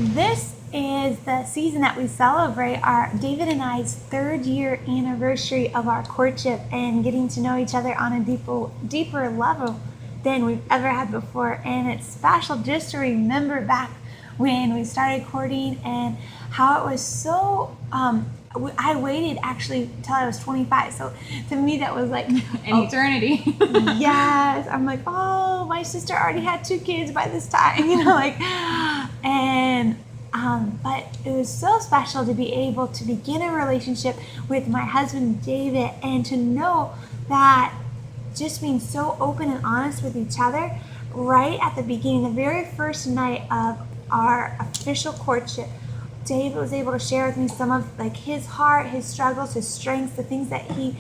This is the season that we celebrate our David and I's 3rd year anniversary of our courtship and getting to know each other on a deeper level than we've ever had before. And it's special just to remember back when we started courting and how it was so, I waited actually till I was 25. So to me, that was like an eternity. Yes. I'm like, oh, my sister already had 2 kids by this time, and but it was so special to be able to begin a relationship with my husband, David, and to know that just being so open and honest with each other right at the beginning, the very first night of our official courtship, David was able to share with me some of his heart, his struggles, his strengths, the things that he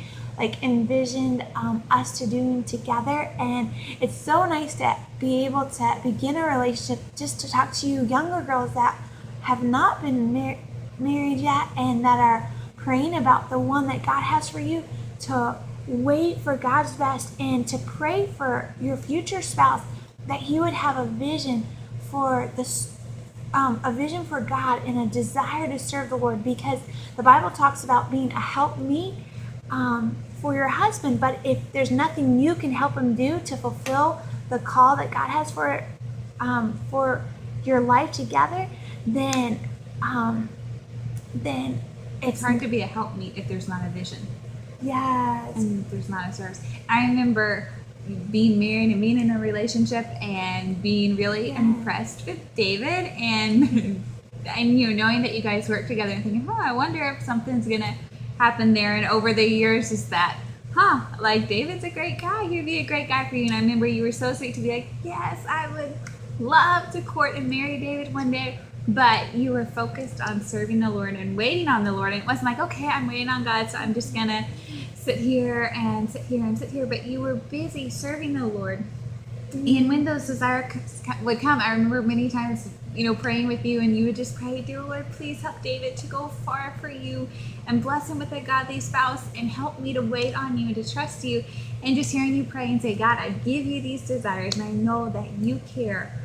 envisioned us to doing together. And it's so nice to be able to begin a relationship, just to talk to you younger girls that have not been married yet and that are praying about the one that God has for you, to wait for God's best and to pray for your future spouse, that he would have a vision for this, a vision for God and a desire to serve the Lord, because the Bible talks about being a helpmeet for your husband. But if there's nothing you can help him do to fulfill the call that God has for your life together, then it's hard to be a helpmeet if there's not a vision. Yes. And there's not a service. I remember being married and being in a relationship and being really impressed with David and knowing that you guys work together and thinking, I wonder if something's gonna happen there. And over the years, is that, David's a great guy. He'd be a great guy for you. And I remember you were so sweet to be like, yes, I would love to court and marry David one day. But you were focused on serving the Lord and waiting on the Lord. And it wasn't like, okay, I'm waiting on God, so I'm just gonna sit here and sit here and sit here. But you were busy serving the Lord. And when those desires would come, I remember many times, praying with you, and you would just pray, dear Lord, please help David to go far for you and bless him with a godly spouse and help me to wait on you and to trust you. And just hearing you pray and say, God, I give you these desires, and I know that you care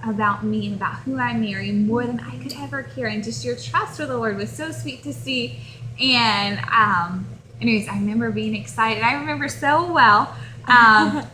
about me and about who I marry more than I could ever care. And just your trust for the Lord was so sweet to see. And anyways, I remember being excited. I remember so well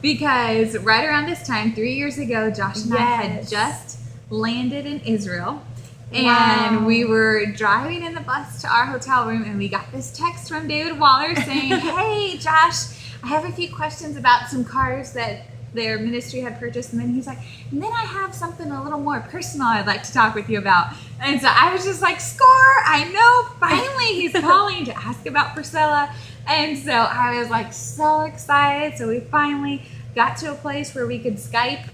because right around this time, 3 years ago, Josh and I had just landed in Israel. And we were driving in the bus to our hotel room, and we got this text from David Waller saying, hey, Josh, I have a few questions about some cars that their ministry had purchased. And then he's like, and then I have something a little more personal I'd like to talk with you about. And so I was just like, score, I know, finally he's calling to ask about Priscilla. And so I was like so excited. So we finally got to a place where we could Skype,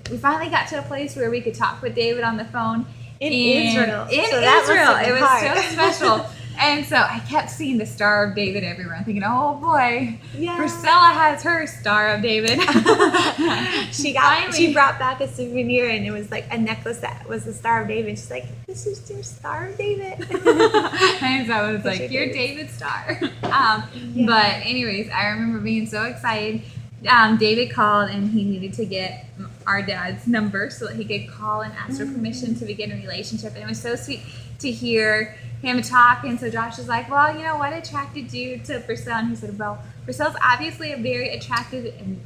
we finally got to a place where we could talk with David on the phone. In Israel. It was so special. And so I kept seeing the Star of David everywhere. I'm thinking, oh boy, Priscilla has her Star of David. She brought back a souvenir, and it was like a necklace that was the Star of David. She's like, this is your Star of David. And so I was like, you're David's star. But anyways, I remember being so excited. David called, and he needed to get our dad's number so that he could call and ask for permission to begin a relationship. And it was so sweet to hear him talk. And so Josh was like, well, what attracted you to Priscilla? And he said, well, Priscilla's obviously a very attractive, and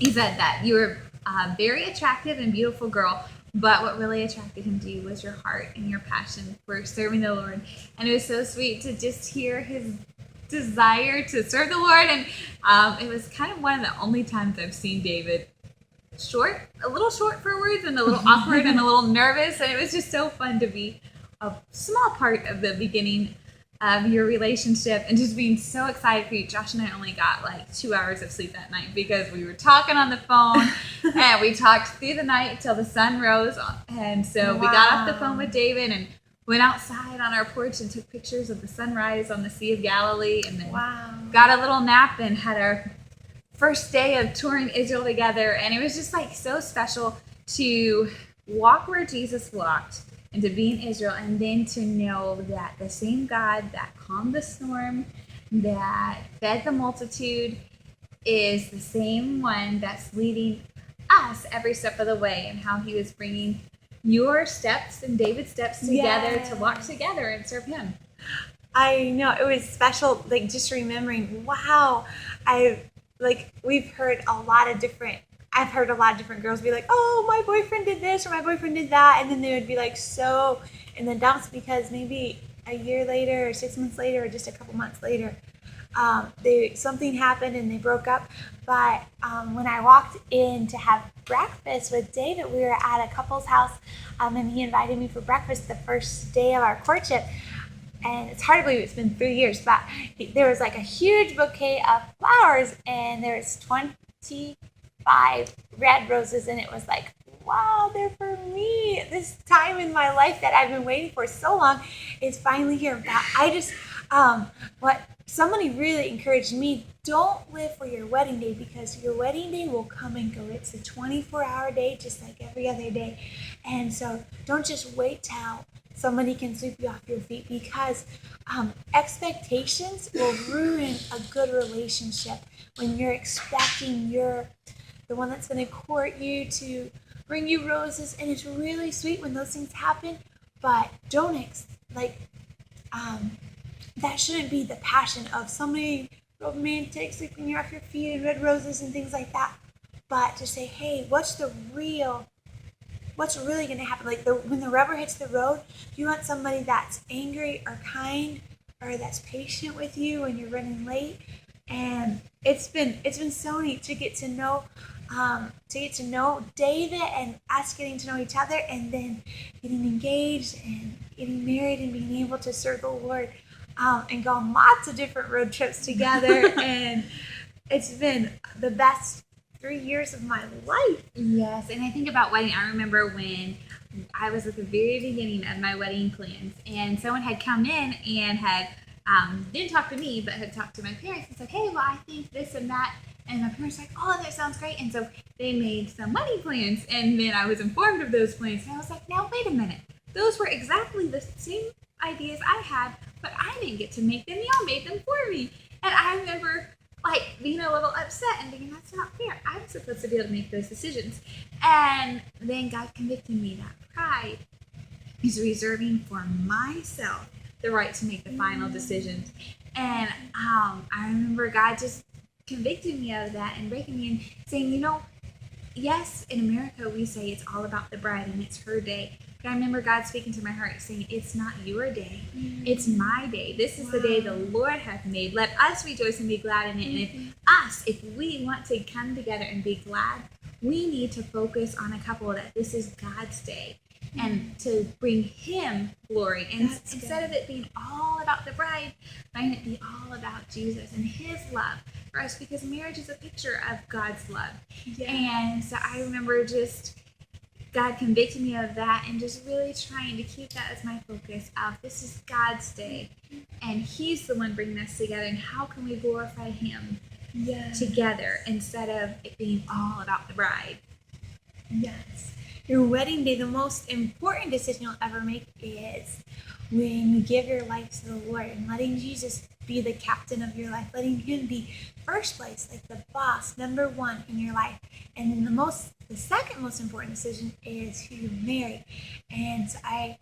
he said that you were a very attractive and beautiful girl, but what really attracted him to you was your heart and your passion for serving the Lord. And it was so sweet to just hear his desire to serve the Lord. And it was kind of one of the only times I've seen David a little short for words and a little awkward and a little nervous. And it was just so fun to be a small part of the beginning of your relationship and just being so excited for you. Josh and I only got 2 hours of sleep that night because we were talking on the phone and we talked through the night till the sun rose. And so we got off the phone with David and went outside on our porch and took pictures of the sunrise on the Sea of Galilee, and then got a little nap and had our first day of touring Israel together. And it was just so special to walk where Jesus walked and to be in Israel, and then to know that the same God that calmed the storm, that fed the multitude, is the same one that's leading us every step of the way, and how he was bringing your steps and David's steps together to walk Yes. together and serve him. I know it was special, like just remembering, wow, we've heard a lot of different, I've heard a lot of different girls be like, oh, my boyfriend did this or my boyfriend did that. And then they would be like so in the dumps because maybe a year later or 6 months later or just a couple months later, something happened and they broke up. But when I walked in to have breakfast with David, we were at a couple's house, and he invited me for breakfast the first day of our courtship. And it's hard to believe it's been 3 years, but there was like a huge bouquet of flowers, and there was 25 red roses, and it was like, wow, they're for me. This time in my life that I've been waiting for so long is finally here. But I just, what somebody really encouraged me, don't live for your wedding day, because your wedding day will come and go. It's a 24-hour day, just like every other day. And so don't just wait till somebody can sweep you off your feet, because expectations will ruin a good relationship when you're expecting the one that's going to court you to bring you roses, and it's really sweet when those things happen, but that shouldn't be the passion of somebody romantic sweeping you off your feet and red roses and things like that. But to say, hey, what's really going to happen? Like when the rubber hits the road, do you want somebody that's angry or kind, or that's patient with you when you're running late? And it's been so neat to get to know David, and us getting to know each other, and then getting engaged and getting married and being able to serve the Lord, and go on lots of different road trips together. And it's been the best 3 years of my life. Yes, and I think about wedding. I remember when I was at the very beginning of my wedding plans, and someone had come in and had didn't talk to me, but had talked to my parents and said, hey, well, I think this and that. And my parents were like, oh, that sounds great. And so they made some wedding plans, and then I was informed of those plans. And I was like, now, wait a minute. Those were exactly the same ideas I had, but I didn't get to make them. Y'all made them for me. And I remember being a little upset and thinking, that's not fair. I'm supposed to be able to make those decisions. And then God convicted me that pride is reserving for myself the right to make the final decisions. And I remember God just convicting me of that and breaking me and saying, yes, in America we say it's all about the bride and it's her day. But I remember God speaking to my heart saying, it's not your day. It's my day. This is the day the Lord hath made. Let us rejoice and be glad in it. And if we want to come together and be glad, we need to focus on a couple that this is God's day, and to bring him glory. And instead of it being all about the bride, let it be all about Jesus and his love for us, because marriage is a picture of God's love. Yeah. And so I remember just God convicted me of that, and just really trying to keep that as my focus of this is God's day, and he's the one bringing us together, and how can we glorify him together instead of it being all about the bride. Yes. Your wedding day, the most important decision you'll ever make is when you give your life to the Lord and letting Jesus be the captain of your life, letting him be first place, like the boss, number one in your life. And then the second most important decision is who you marry. And it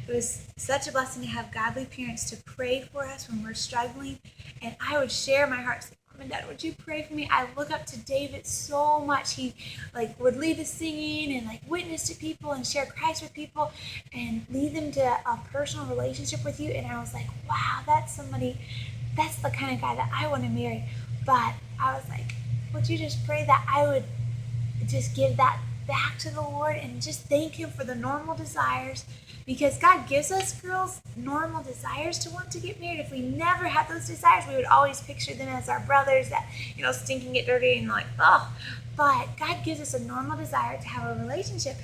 was such a blessing to have godly parents to pray for us when we're struggling. And I would share my heart, say, Mom and Dad, would you pray for me? I look up to David so much. He would lead the singing and witness to people and share Christ with people and lead them to a personal relationship with you. And I was like, wow, that's the kind of guy that I want to marry. But I was like, would you just pray that I would just give that back to the Lord and just thank him for the normal desires, because God gives us girls normal desires to want to get married. If we never had those desires, we would always picture them as our brothers that, stink and get dirty and oh. But God gives us a normal desire to have a relationship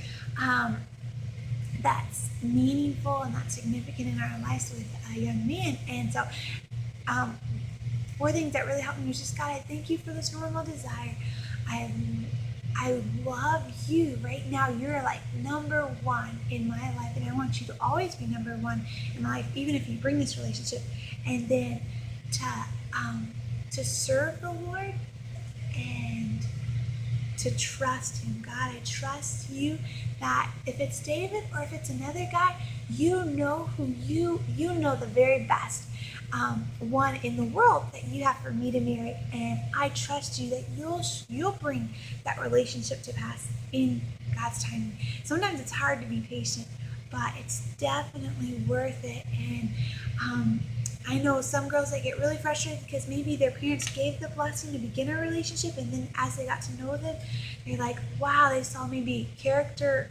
that's meaningful and that's significant in our lives with a young man. And so four things that really helped me was just, God, I thank you for this normal desire. I love you right now. You're number one in my life, and I want you to always be number one in my life, even if you bring this relationship. And then to serve the Lord and to trust him. God, I trust you that if it's David or if it's another guy, you know who you know the very best one in the world that you have for me to marry, and I trust you that you'll bring that relationship to pass in God's timing. Sometimes it's hard to be patient, but it's definitely worth it. And I know some girls that get really frustrated because maybe their parents gave the blessing to begin a relationship, and then as they got to know them, they're like, wow, they saw maybe character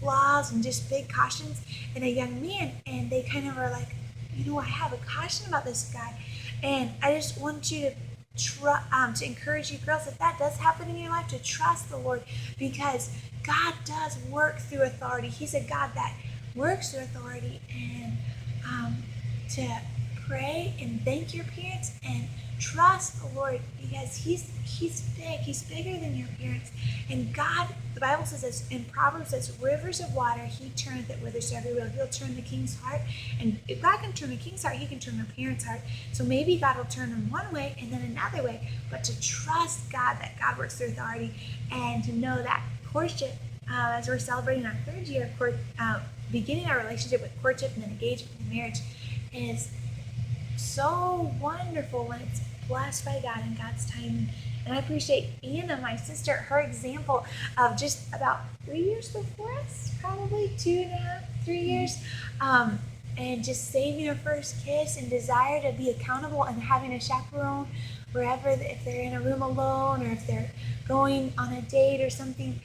flaws and just big cautions in a young man, and they kind of are like, I have a caution about this guy. And I just want you to encourage you girls, if that does happen in your life, to trust the Lord, because God does work through authority. He's a God that works through authority, and to pray and thank your parents and trust the Lord, because he's big. He's bigger than your parents. And God, the Bible says this in Proverbs, says, rivers of water he turneth it whithersoever he will. He'll turn the king's heart. And if God can turn the king's heart, he can turn the parents' heart. So maybe God will turn them one way and then another way. But to trust God, that God works through authority, and to know that courtship, as we're celebrating our third year of beginning our relationship with courtship and then engagement and marriage, is so wonderful when it's blessed by God and God's timing. And I appreciate Anna, my sister, her example of just about 3 years before us, probably 2.5, 3 years, and just saving her first kiss and desire to be accountable and having a chaperone wherever, if they're in a room alone or if they're going on a date or something,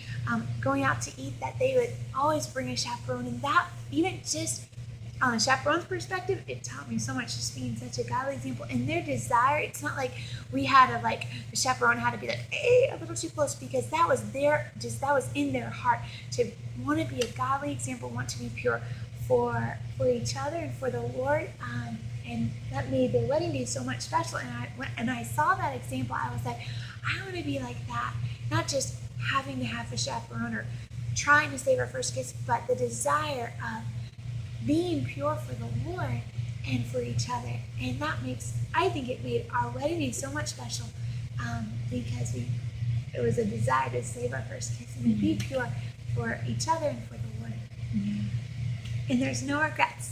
going out to eat, that they would always bring a chaperone. And that, even just on the chaperone's perspective, it taught me so much, just being such a godly example. And their desire, it's not like we had to, like, the chaperone had to be like, hey, a little too close, because that was that was in their heart, to want to be a godly example, want to be pure for each other and for the Lord. And that made their wedding day so much special. And I saw that example. I was like, I want to be like that, not just having to have a chaperone or trying to save our first kiss, but the desire of being pure for the Lord and for each other. And I think it made our wedding day so much special, because it was a desire to save our first kiss and to be pure for each other and for the Lord. And there's no regrets.